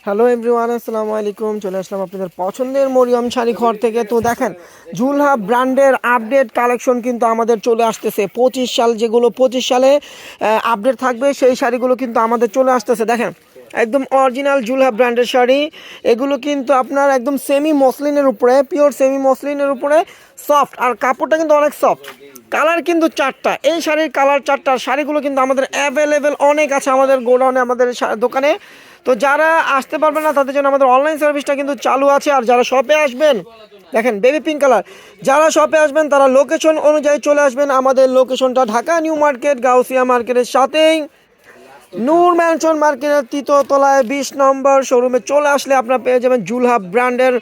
Hello everyone, আসসালামু আলাইকুম। চলে আসলাম আপনাদের পছন্দের মরিয়ম শাড়ি ঘর থেকে। তো দেখেন, জুলহা ব্র্যান্ডের আপডেট কালেকশন কিন্তু আমাদের চলে আসতেছে। 25 সাল, যেগুলো 25 সালে আপডেট থাকবে সেই শাড়িগুলো কিন্তু আমাদের চলে আসতেছে। দেখেন, একদম অরিজিনাল জুলহা ব্র্যান্ডের শাড়ি। এগুলো কিন্তু আপনার একদম সেমি মসলিনের উপরে, পিওর সেমি মসলিনের উপরে সফট, আর কাপড়টা কিন্তু অনেক সফট। কালার কিন্তু চারটা, এই শাড়ির কালার চারটা। শাড়িগুলো কিন্তু আমাদের অ্যাভেলেবেল অনেক আছে আমাদের গোডাউনে, আমাদের দোকানে। তো যারা আসতে পারবেন না তাদের জন্য আমাদের অনলাইন সার্ভিসটা কিন্তু চালু আছে। আর যারা শপে আসবেন, দেখেন বেবি পিঙ্ক কালার, যারা শপে আসবেন তারা লোকেশন অনুযায়ী চলে আসবেন। আমাদের লোকেশনটা ঢাকা নিউ মার্কেট, গাউসিয়া মার্কেটের সাথেই নূর ম্যানশন মার্কেটের 3য় তলায় 20 নম্বর শোরুমে চলে আসলে আপনারা পেয়ে যাবেন জুলহা ব্র্যান্ডের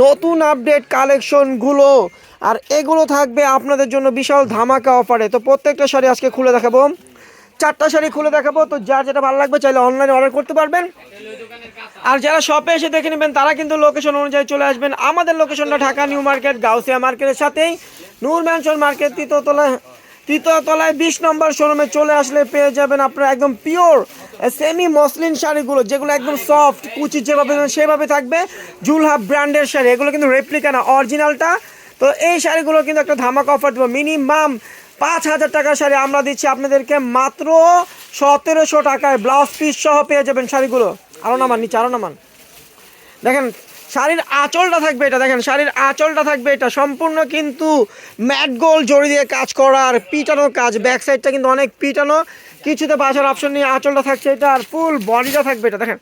নতুন আপডেট কালেকশনগুলো। আর এগুলো থাকবে আপনাদের জন্য বিশাল ধামাকা অফারে। তো প্রত্যেকটা শাড়ি আজকে খুলে দেখাবো, চারটা শাড়ি খুলে দেখাবো। তো যার যেটা ভালো লাগবে চাইলে অনলাইনে অর্ডার করতে পারবেন। আর যারা শপে এসে দেখে নেবেন তারা কিন্তু লোকেশন অনুযায়ী চলে আসবেন। আমাদের লোকেশনটা ঢাকা নিউ মার্কেট, গাউসিয়া মার্কেটের সাথেই নূর ম্যানশন মার্কেট 3য় তলায় 20 নম্বর শোরুমে চলে আসলে পেয়ে যাবেন আপনারা একদম পিওর সেমি মসলিন শাড়িগুলো, যেগুলো একদম সফট, কুচি যেভাবে সেভাবে থাকবে। জুলহা ব্র্যান্ডের শাড়ি, এগুলো কিন্তু রেপ্লিকা না, অরিজিনালটা। তো এই শাড়িগুলো কিন্তু একটা ধামাকা অফার দেবো। মিনিমাম 5,000 টাকার শাড়ি আমরা দিচ্ছি আপনাদেরকে মাত্র 1700 টাকায়, ব্লাউজ পিস সহ পেয়ে যাবেন শাড়িগুলো। আরও নামান নিচে, আরও নামান। দেখেন শাড়ির আঁচলটা থাকবে এটা, দেখেন শাড়ির আঁচলটা থাকবে এটা সম্পূর্ণ কিন্তু ম্যাট গোল্ড জড়ি দিয়ে কাজ করা আর পিটানো কাজ। ব্যাক সাইডটা কিন্তু অনেক পিটানো, কিছুতে বাসার অপশন নিয়ে আঁচলটা থাকছে এটা। আর ফুল বডিটা থাকবে এটা, দেখেন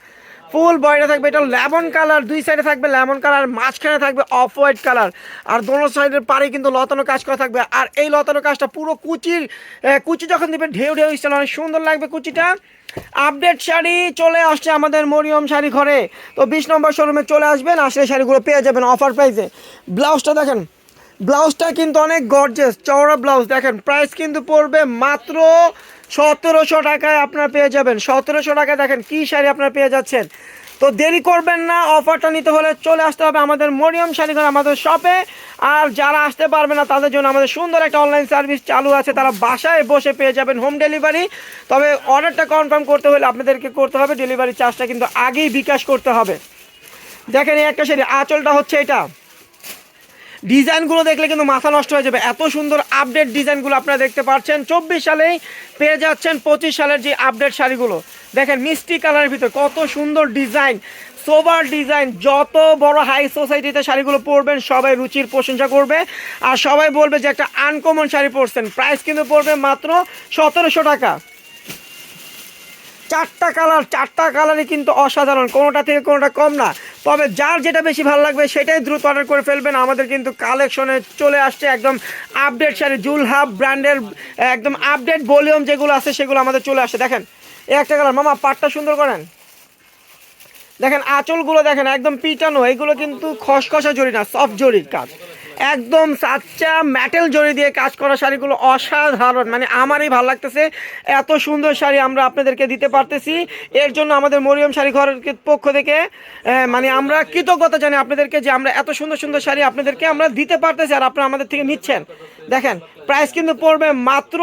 ফুল বডিটা থাকবে এটা লেমন কালার। দুই সাইডে থাকবে লেমন কালার, মাঝখানে থাকবে অফ হোয়াইট কালার। আর দোনো সাইডের পাড়ে কিন্তু লতানো কাজ করা থাকবে। আর এই লতানো কাজটা পুরো কুচি যখন দিবে ঢেউ ঢেউ স্টাইল, অনেক সুন্দর লাগবে কুচিটা। আপডেট শাড়ি চলে আসছে আমাদের মরিয়ম শাড়ি ঘরে। তো 20 নম্বর শোরুমে চলে আসবেন, আসলে শাড়িগুলো পেয়ে যাবেন অফার প্রাইসে। ব্লাউজটা দেখেন, ব্লাউজটা কিন্তু অনেক গর্জিয়াস চওড়া ব্লাউজ। দেখেন প্রাইস কিন্তু পড়বে মাত্র 1700 টাকায় আপনারা পেয়ে যাবেন। 1700 টাকায় দেখেন কি শাড়ি আপনারা পেয়ে যাচ্ছেন। তো দেরি করবেন না, অফারটা নিতে হলে চলে আসতে হবে আমাদের মরিয়ম শাড়িঘর, আমাদের শপে। আর যারা আসতে পারবে না তাদের জন্য আমাদের সুন্দর একটা অনলাইন সার্ভিস চালু আছে, তারা বাসায় বসে পেয়ে যাবেন হোম ডেলিভারি। তবে অর্ডারটা কনফার্ম করতে হলে আপনাদেরকে করতে হবে ডেলিভারি চার্জটা কিন্তু আগেই বিকাশ করতে হবে। দেখেন এই একটা শাড়ি, আঁচলটা হচ্ছে এটা। ডিজাইনগুলো দেখলে কিন্তু মাথা নষ্ট হয়ে যাবে, এত সুন্দর আপডেট ডিজাইনগুলো আপনারা দেখতে পাচ্ছেন। 24 সালেই পেয়ে যাচ্ছেন 25 সালের যে আপডেট শাড়িগুলো। দেখেন মিষ্টি কালারের ভিতরে কত সুন্দর ডিজাইন, সোবার ডিজাইন। যত বড় হাই সোসাইটিতে শাড়িগুলো পরবেন সবাই রুচির প্রশংসা করবে আর সবাই বলবে যে একটা আনকমন শাড়ি পরছেন। প্রাইস কিন্তু পড়বে মাত্র 1700 টাকা। চারটা কালারই কিন্তু অসাধারণ, কোনোটা থেকে কোনোটা কম না। তবে যার যেটা বেশি ভালো লাগবে সেটাই দ্রুত অর্ডার করে ফেলবেন। আমাদের কিন্তু কালেকশনে চলে আসছে একদম আপডেট শাড়ি, জুলহা ব্র্যান্ডের একদম আপডেট ভলিউম যেগুলো আছে সেগুলো আমাদের চলে আসছে। দেখেন এই একটা কালার, মামা পাটটা সুন্দর করেন। দেখেন আঁচলগুলো দেখেন একদম পিটানো, এগুলো কিন্তু খসখসা জড়ি না, সফট জড়ির কাজ, একদম সাচ্চা মেটাল জড়ি দিয়ে কাজ করা শাড়িগুলো অসাধারণ। মানে আমারই ভালো লাগতেছে, এত সুন্দর শাড়ি আমরা আপনাদেরকে দিতে পারতেছি। এর জন্য আমাদের মরিয়ম শাড়ি ঘরের পক্ষ থেকে মানে আমরা কৃতজ্ঞতা জানি আপনাদেরকে যে আমরা এত সুন্দর সুন্দর শাড়ি আপনাদেরকে আমরা দিতে পারতেছি আর আপনারা আমাদের থেকে নিচ্ছেন। দেখেন প্রাইস কিন্তু পড়বে মাত্র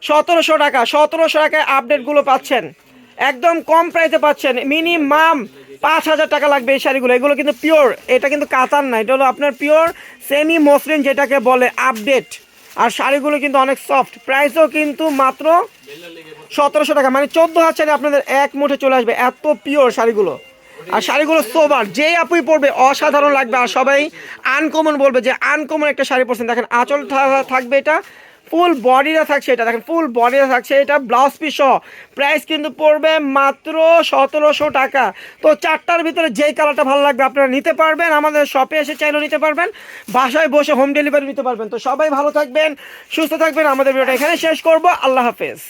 1700 টাকা। 1700 টাকায় আপডেটগুলো পাচ্ছেন, একদম কম প্রাইসে পাচ্ছেন। মিনিমাম 5,000 টাকা লাগবে এই শাড়িগুলো। এগুলো কিন্তু পিওর, এটা কিন্তু কাতান না, এটা হলো আপনার পিওর সেমি মসলিন যেটাকে বলে আপডেট। আর শাড়িগুলো কিন্তু অনেক সফট, প্রাইসও কিন্তু মাত্র 1700 টাকা। মানে 14,000 শাড়ি আপনাদের এক মুঠে চলে আসবে, এত পিওর শাড়িগুলো। আর শাড়িগুলো সোবার, যেই আপুই পরবে অসাধারণ লাগবে আর সবাই আনকমন বলবে যে আনকমন একটা শাড়ি পরছেন। দেখেন আঁচল থাকবে এটা, ফুল বডিটা থাকছে এটা, দেখেন ফুল বডিটা থাকছে এটা, ব্লাউজ পিস সহ। প্রাইস কিন্তু পড়বে মাত্র 1700 টাকা। তো চারটার ভিতরে যেই কালারটা ভালো লাগবে আপনারা নিতে পারবেন, আমাদের শপে এসে চাইলেও নিতে পারবেন, বাসায় বসে হোম ডেলিভারি নিতে পারবেন। তো সবাই ভালো থাকবেন, সুস্থ থাকবেন। আমাদের ভিডিওটা এখানে শেষ করব। আল্লাহ হাফেজ।